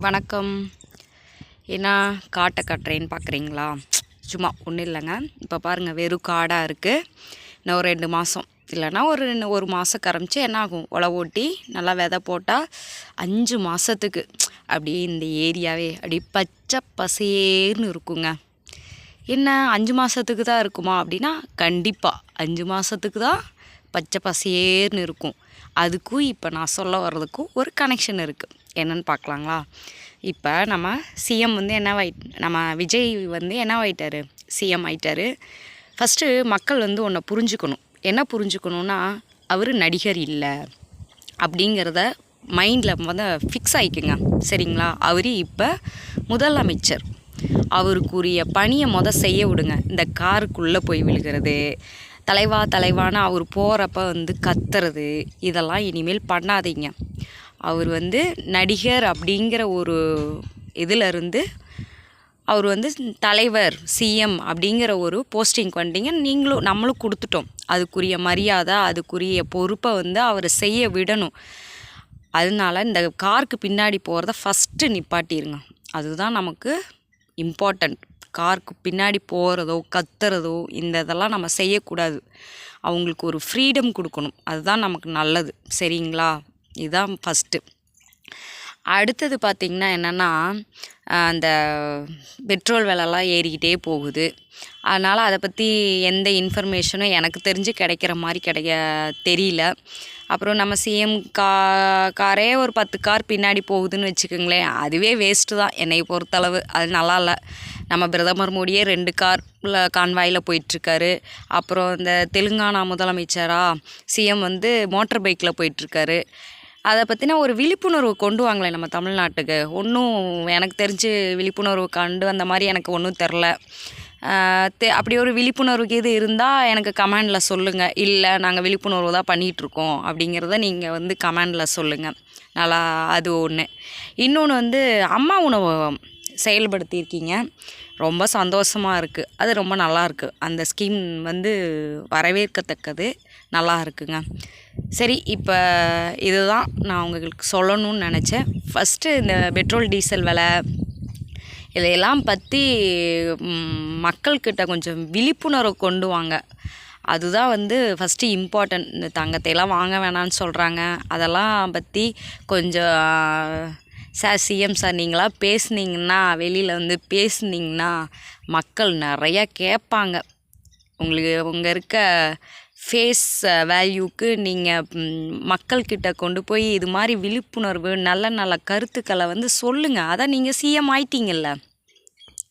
வணக்கம். ஏன்னா காட்டை காட்டுறேன்னு பார்க்குறீங்களா? சும்மா ஒன்றும் இல்லைங்க. இப்போ பாருங்கள், வெறும் காடாக இருக்குது. இன்னும் ஒரு 2 மாதம் இல்லைன்னா ஒரு மாதம் கரைச்சி என்ன ஆகும், உழவு ஓட்டி நல்லா விதை போட்டால் 5 மாதத்துக்கு அப்படியே இந்த ஏரியாவே அப்படியே பச்சை பசேர்னு இருக்குங்க. என்ன 5 மாதத்துக்கு தான் இருக்குமா அப்படின்னா, கண்டிப்பாக 5 மாதத்துக்கு தான் பச்சை பசேர்னு இருக்கும். அதுக்கும் இப்போ நான் சொல்ல வர்றதுக்கும் ஒரு கனெக்ஷன் இருக்குது. என்னென்னு பார்க்கலாங்களா? இப்போ நம்ம சிஎம் வந்து நம்ம விஜய் வந்து என்னவாயிட்டார், சிஎம் ஆயிட்டார். ஃபஸ்ட்டு மக்கள் வந்து ஒன்றை புரிஞ்சுக்கணும். என்ன புரிஞ்சுக்கணுன்னா, அவர் நடிகர் இல்லை அப்படிங்கிறத மைண்டில் வந்து ஃபிக்ஸ் ஆகிக்குங்க. சரிங்களா? அவர் இப்போ முதலமைச்சர். அவருக்குரிய பணியை செய்ய விடுங்க. இந்த காருக்குள்ளே போய் விழுகிறது, தலைவான்னு அவர் போகிறப்ப வந்து கத்துறது, இதெல்லாம் இனிமேல் பண்ணாதீங்க. அவர் வந்து நடிகர் அப்படிங்கிற ஒரு இதிலருந்து அவர் வந்து தலைவர் சிஎம் அப்படிங்கிற ஒரு போஸ்டிங் வந்துட்டீங்க. நம்மளும் கொடுத்துட்டோம். அதுக்குரிய மரியாதை, அதுக்குரிய பொறுப்பை வந்து அவரை செய்ய விடணும். அதனால இந்த காருக்கு பின்னாடி போகிறத ஃபஸ்ட்டு நிப்பாட்டிடுங்க. அதுதான் நமக்கு இம்பார்ட்டண்ட். காருக்கு பின்னாடி போகிறதோ கத்துறதோ இதெல்லாம் நம்ம செய்யக்கூடாது. அவங்களுக்கு ஒரு ஃப்ரீடம் கொடுக்கணும். அதுதான் நமக்கு நல்லது. சரிங்களா? இதுதான் ஃபஸ்ட்டு. அடுத்தது பார்த்திங்கன்னா என்னென்னா, அந்த பெட்ரோல் விலைலாம் ஏறிக்கிட்டே போகுது. அதனால் அதை பற்றி எந்த இன்ஃபர்மேஷனும் எனக்கு தெரிஞ்சு கிடைக்கிற மாதிரி தெரியல. அப்புறம் நம்ம சிஎம் காரே ஒரு 10 கார் பின்னாடி போகுதுன்னு வச்சுக்கோங்களேன், அதுவே வேஸ்ட்டு தான் என்னை பொறுத்தளவு. அது நல்லா இல்லை. நம்ம பிரதமர் மோடியே 2 காரில் கான்வாயில் போயிட்டுருக்காரு. அப்புறம் இந்த தெலுங்கானா முதலமைச்சராக சிஎம் வந்து மோட்டர் பைக்கில் போயிட்டுருக்காரு. அதை பற்றின ஒரு விழிப்புணர்வு கொண்டு வாங்களேன் நம்ம தமிழ்நாட்டுக்கு. ஒன்றும் எனக்கு தெரிஞ்சு விழிப்புணர்வு கண்டு வந்த மாதிரி எனக்கு ஒன்றும் தெரில. அப்படி ஒரு விழிப்புணர்வுக்கு இது இருந்தால் எனக்கு கமெண்டில் சொல்லுங்கள். இல்லை, நாங்கள் விழிப்புணர்வு தான் பண்ணிகிட்ருக்கோம் அப்படிங்கிறத நீங்கள் வந்து கமெண்டில் சொல்லுங்கள். நல்லா, அது ஒன்று. இன்னொன்று வந்து அம்மா உணவகம் செயல்படுத்தியிருக்கீங்க. ரொம்ப சந்தோஷமாக இருக்குது. அது ரொம்ப நல்லாயிருக்கு. அந்த ஸ்கீம் வந்து வரவேற்கத்தக்கது, நல்லா இருக்குங்க. சரி, இப்போ இதுதான் நான் உங்களுக்கு சொல்லணும்னு நினச்சேன். ஃபஸ்ட்டு இந்த பெட்ரோல் டீசல் விலை இதையெல்லாம் பற்றி மக்கள்கிட்ட கொஞ்சம் விழிப்புணர்வு கொண்டு வாங்க. அதுதான் வந்து ஃபஸ்ட்டு இம்பார்ட்டன்ட். இந்த தங்கத்தையெல்லாம் வாங்க வேணான்னு சொல்கிறாங்க. அதெல்லாம் பற்றி கொஞ்சம் சார், சிஎம் சார், நீங்களாம் பேசுனீங்கன்னா, வெளியில் வந்து பேசுனீங்கன்னா மக்கள் நிறையா கேட்பாங்க. உங்கள் இருக்க ஃபேஸ் வேல்யூக்கு நீங்கள் மக்கள்கிட்ட கொண்டு போய் இது மாதிரி விழிப்புணர்வு நல்ல நல்ல கருத்துக்களை வந்து சொல்லுங்கள். அதான் நீங்கள் சிஎம் ஆயிட்டீங்கல்ல.